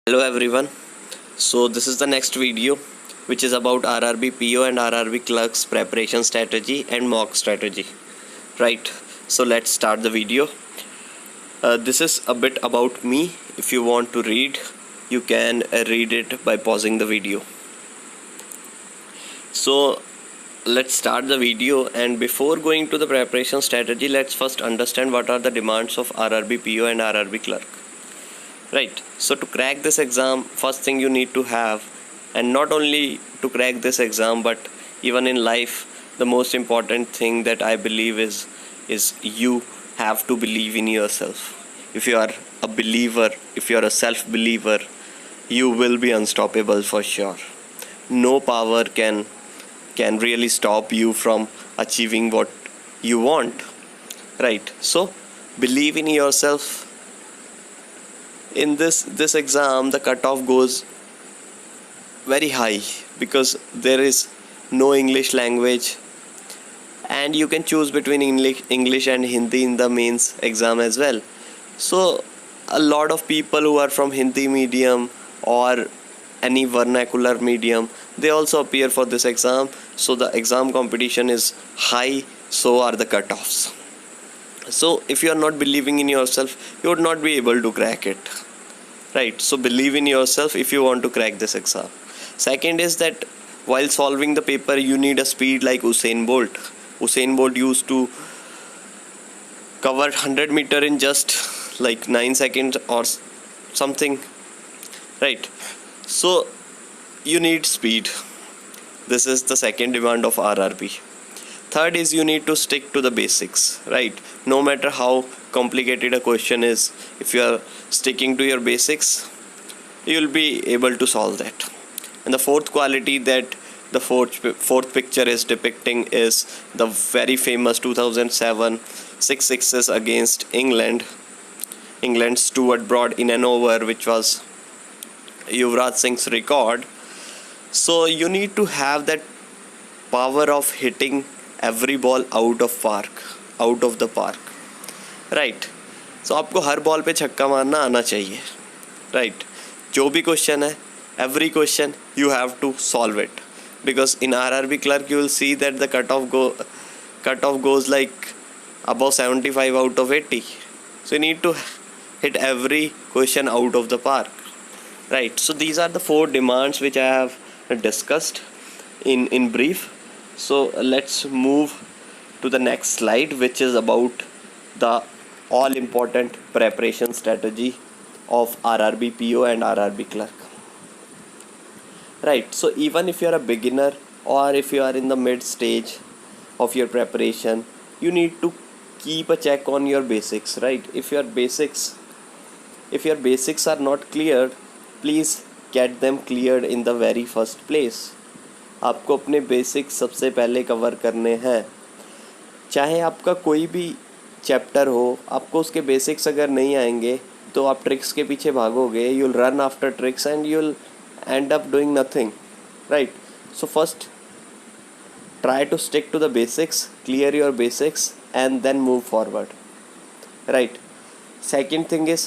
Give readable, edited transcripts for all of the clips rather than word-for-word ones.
Hello everyone. So this is the next video which is about RRB PO and RRB clerks preparation strategy and mock strategy. Right. So let's start the video. This is a bit about me. If you want to read, you can read it by pausing the video. So let's start the video, and before going to the preparation strategy, let's first understand what are the demands of RRB PO and RRB clerk. Right. So to crack this exam, first thing you need to have, and not only to crack this exam but even in life, the most important thing that I believe is you have to believe in yourself. If you are a believer, if you are a self believer, you will be unstoppable for sure. No power can really stop you from achieving what you want. Right. So believe in yourself. In this exam, the cutoff goes very high because there is no English language, and you can choose between English and Hindi in the mains exam as well. So a lot of people who are from Hindi medium or any vernacular medium, they also appear for this exam. So the exam competition is high, so are the cutoffs. So if you are not believing in yourself, you would not be able to crack it. Right. So believe in yourself if you want to crack this exam. Second is that while solving the paper, you need a speed like Usain Bolt. Usain Bolt used to cover 100 meter in just like 9 seconds or something. Right. So you need speed. This is the second demand of RRB. Third is you need to stick to the basics, right? No matter how complicated a question is, if you are sticking to your basics, you will be able to solve that. And the fourth quality that the fourth picture is depicting is the very famous 2007 six sixes against England. England Stuart Broad in an over, which was Yuvraj Singh's record. So you need to have that power of hitting every ball out of the park. Right. So आपको हर ball पे छक्का मारना आना चाहिए. Right. जो भी question है, every question you have to solve it, because in RRB clerk you will see that the cutoff goes like above 75 out of 80. So you need to hit every question out of the park. Right. So these are the four demands which I have discussed in brief. So let's move to the next slide, which is about the all important preparation strategy of RRB PO and RRB clerk. Right. So even if you are a beginner or if you are in the mid stage of your preparation, you need to keep a check on your basics. Right. If your basics are not cleared, please get them cleared in the very first place. आपको अपने basics सबसे पहले cover करने हैं. चाहे आपका कोई भी चैप्टर हो, आपको उसके बेसिक्स अगर नहीं आएंगे तो आप ट्रिक्स के पीछे भागोगे. You will run after tricks and you will end up doing nothing. Right. So first try to stick to the basics, clear your basics, and then move forward. Right. Second thing is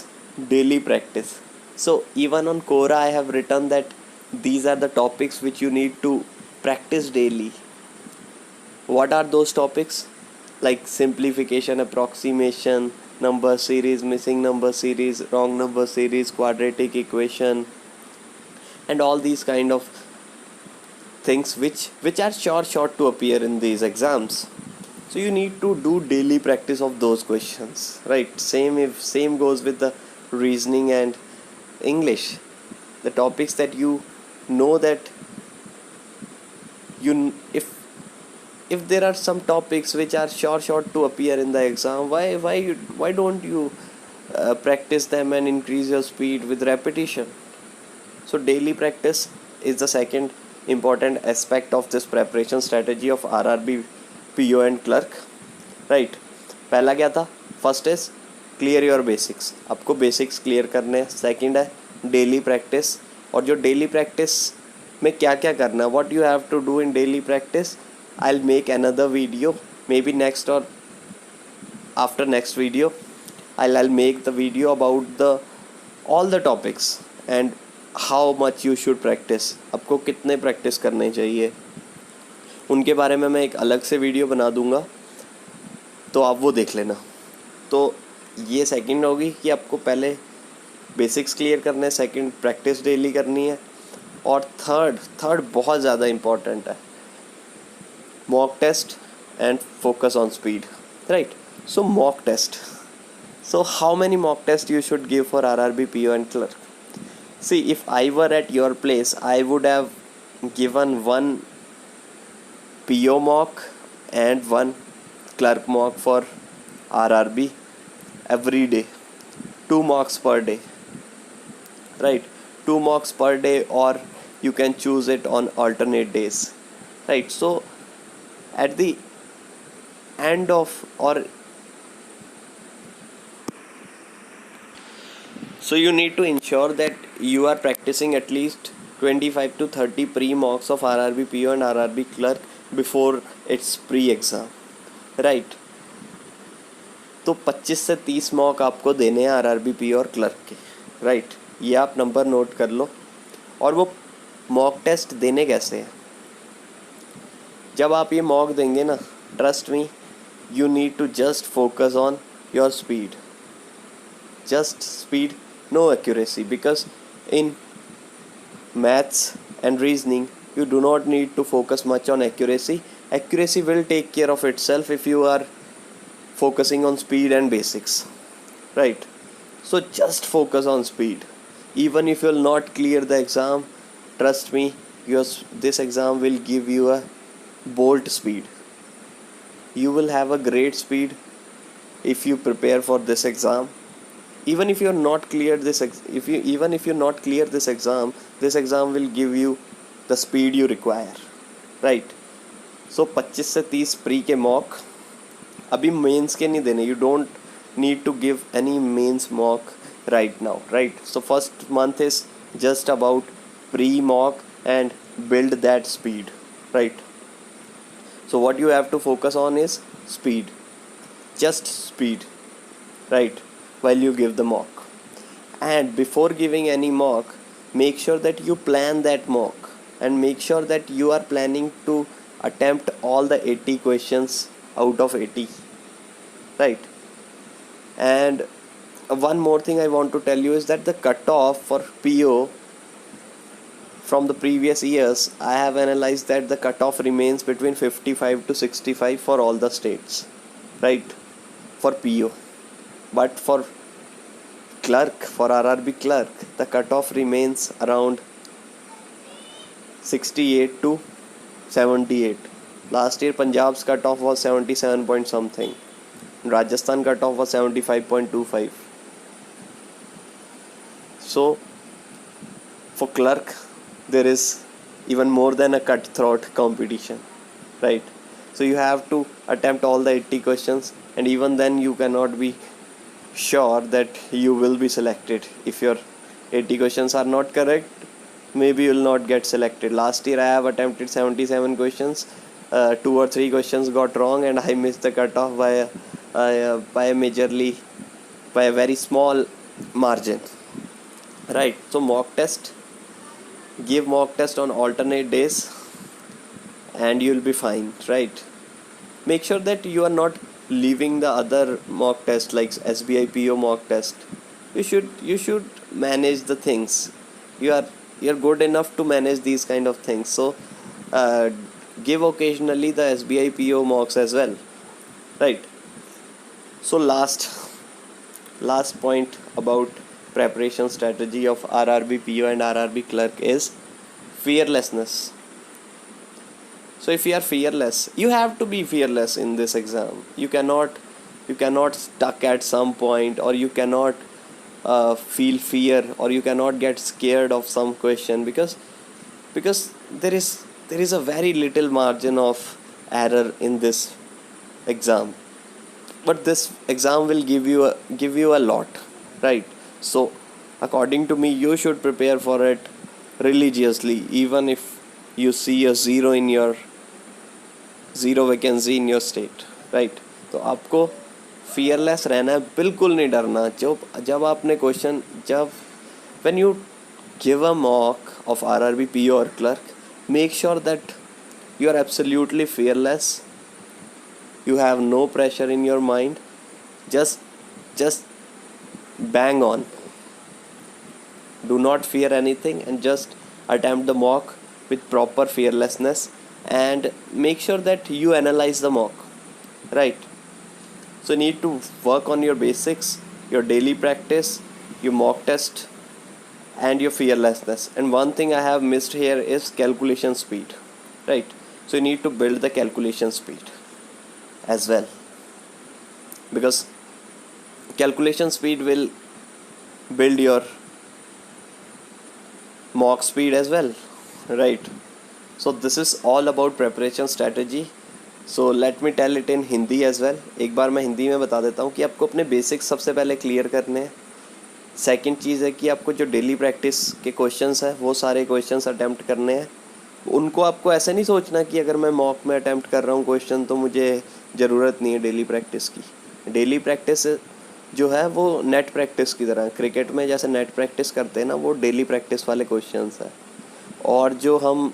daily practice. So even on Quora I have written that these are the topics which you need to practice daily. What are those topics? Like simplification, approximation, number series, missing number series, wrong number series, quadratic equation, and all these kind of things which are sure to appear in these exams. So you need to do daily practice of those questions. Right. Same goes with the reasoning and English. The topics that you know that if there are some topics which are sure to appear in the exam, why don't you practice them and increase your speed with repetition? So daily practice is the second important aspect of this preparation strategy of RRB PO and clerk. Right. पहला क्या था? First is clear your basics. आपको basics clear करने हैं. Second है daily practice. और जो daily practice में क्या क्या करना है, what you have to do in daily practice, I will make another video, maybe next और after next video. I'll make the video about all the topics, and how much you should practice, आपको कितने practice करने चाहिए, उनके बारे में मैं एक अलग से वीडियो बना दूंगा, तो आप वो देख लेना। तो ये सेकंड होगी कि आपको पहले बेसिक्स क्लियर करने, सेकंड प्रैक्टिस डेली करनी है, और थर्ड बहुत ज़्यादा इम्पॉर्टेंट है, mock test and focus on speed, right. So mock test, so how many mock tests you should give for RRB, PO and clerk? See, if I were at your place, I would have given one PO mock and one clerk mock for RRB every day, 2 mocks per day, right? 2 mocks per day, or you can choose it on alternate days, right? So at the end of, or so you need to ensure that you are practicing at least 25 to 30 pre-mocks of RRB, PO and RRB clerk before its pre-exam, right? तो 25 से 30 mock आपको देने हैं RRB, PO और clerk के, right? ये आप number note कर लो। और वो मॉक टेस्ट देने कैसे हैं? जब आप ये मॉक देंगे ना, trust me, you need to just focus on your speed, just speed, no accuracy, because in maths and reasoning you do not need to focus much on accuracy. Accuracy will take care of itself if you are focusing on speed and basics, right? So just focus on speed. Even if you will not clear the exam, trust me, this exam will give you a bolt speed. You will have a great speed if you prepare for this exam. Even if you are not cleared this even if you not clear this exam will give you the speed you require, right? So 25 से 30 pre के mock, अभी mains के नहीं देने, you don't need to give any mains mock right now, right? So first month is just about pre mock and build that speed, right? So what you have to focus on is speed, just speed, right? While you give the mock, and before giving any mock, make sure that you plan that mock, and make sure that you are planning to attempt all the 80 questions out of 80, right? And one more thing I want to tell you is that the cutoff for PO from the previous years, I have analyzed that the cutoff remains between 55 to 65 for all the states, right? For PO. But for clerk, for RRB clerk, the cutoff remains around 68 to 78. Last year Punjab's cutoff was 77 point something. Rajasthan cutoff was 75.25. So for clerk there is even more than a cutthroat competition, right? So you have to attempt all the 80 questions, and even then you cannot be sure that you will be selected. If your 80 questions are not correct, maybe you will not get selected. Last year I have attempted 77 questions, 2 or 3 questions got wrong, and I missed the cutoff by a very small margin, right? So give mock test on alternate days and you'll be fine, right? Make sure that you are not leaving the other mock test like SBI PO mock test. You should manage the things. You're good enough to manage these kind of things. So give occasionally the SBI PO mocks as well, right? So last point about preparation strategy of RRB PO and RRB clerk is fearlessness. So if you are fearless, you have to be fearless in this exam. You cannot stuck at some point, or you cannot feel fear, or you cannot get scared of some question, because there is a very little margin of error in this exam. But this exam will give you a lot, right? So according to me, you should prepare for it religiously, even if you see a zero vacancy in your state, right? तो आपको fearless रहना है, बिल्कुल नहीं डरना। जब आपने question when you give a mock of RRB PO or clerk, make sure that you are absolutely fearless. You have no pressure in your mind. Just bang on. Do not fear anything and just attempt the mock with proper fearlessness, and make sure that you analyze the mock, right? So you need to work on your basics, your daily practice, your mock test, and your fearlessness. And one thing I have missed here is calculation speed, right? So you need to build the calculation speed as well, because calculation speed will build your mock speed as well, right? So this is all about preparation strategy. So let me tell it in Hindi as well. एक बार मैं हिंदी में बता देता हूँ कि आपको अपने बेसिक्स सबसे पहले क्लियर करने हैं. सेकंड चीज़ है कि आपको जो डेली प्रैक्टिस के क्वेश्चंस हैं वो सारे क्वेश्चंस अटैम्प्ट करने हैं. उनको आपको ऐसे नहीं सोचना कि अगर मैं मॉक में अटैम्प्ट कर रहा हूँ क्वेश्चन तो मुझे ज़रूरत नहीं है डेली प्रैक्टिस की. डेली प्रैक्टिस जो है वो नेट प्रैक्टिस की तरह, क्रिकेट में जैसे नेट प्रैक्टिस करते हैं ना, वो डेली प्रैक्टिस वाले क्वेश्चंस हैं. और जो हम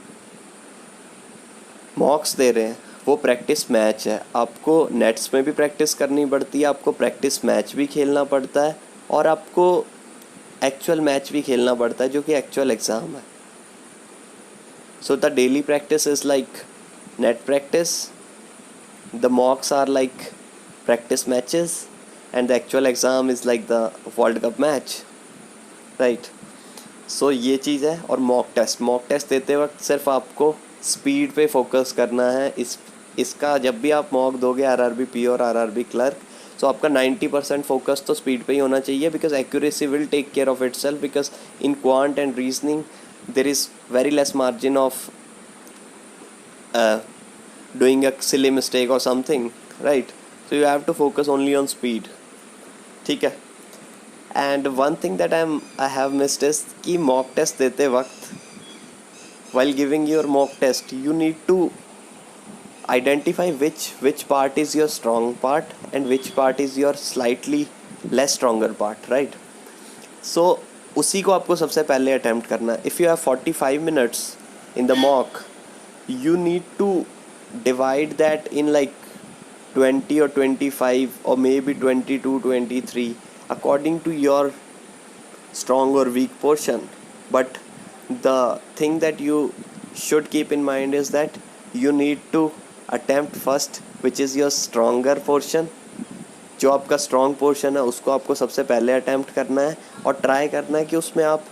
मॉक्स दे रहे हैं वो प्रैक्टिस मैच है. आपको नेट्स में भी प्रैक्टिस करनी पड़ती है, आपको प्रैक्टिस मैच भी खेलना पड़ता है, और आपको एक्चुअल मैच भी खेलना पड़ता है जो कि एक्चुअल एग्ज़ाम है. So the daily practice is like net practice, the mocks are like practice matches, and the actual exam is like the world cup match, right? So ये चीज़ है. और मॉक टेस्ट देते वक्त सिर्फ आपको स्पीड पे फोकस करना है. इसका जब भी आप मॉक दोगे RRB PO और RRB क्लर्क, सो आपका 90% फोकस तो स्पीड पे ही होना चाहिए, because accuracy will take care of itself. Because in quant and reasoning there is very less margin of doing a silly mistake और something, right? So you have to focus only on speed, ठीक है? And one thing that I have missed is कि mock test देते वक्त, while giving your mock test, you need to identify which part is your strong part and which part is your slightly less stronger part, right? So उसी को आपको सबसे पहले attempt करना है. If you have 45 minutes in the mock, you need to divide that in like 20 or 25 or maybe 22, 23 according to your strong or weak portion. But the thing that you should keep in mind is that you need to attempt first which is your stronger portion. जो आपका strong portion है उसको आपको सबसे पहले attempt करना है, और try करना है कि उसमें आप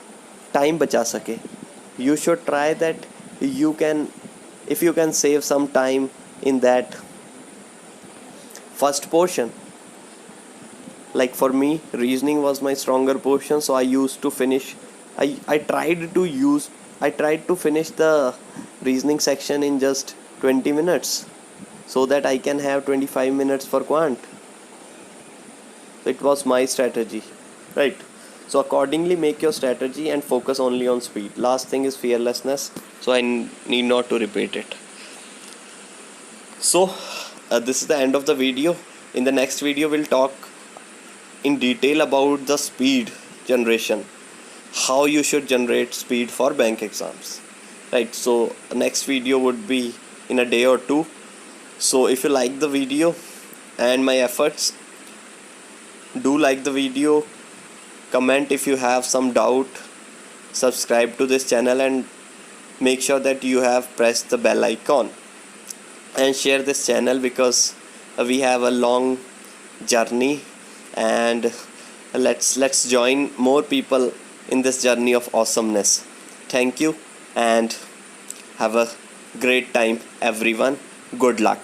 time बचा सके. You should try that if you can save some time in that first portion. Like for me, reasoning was my stronger portion, so I used to finish. I tried to finish the reasoning section in just 20 minutes so that I can have 25 minutes for quant. It was my strategy, right? So accordingly make your strategy and focus only on speed. Last thing is fearlessness, so I need not to repeat it. So this is the end of the video. In the next video we'll talk in detail about the speed generation, how you should generate speed for bank exams, right? So next video would be in a day or two. So if you like the video and my efforts, do like the video, comment if you have some doubt, subscribe to this channel, and make sure that you have pressed the bell icon, and share this channel, because we have a long journey, and let's join more people in this journey of awesomeness. Thank you and have a great time everyone. Good luck.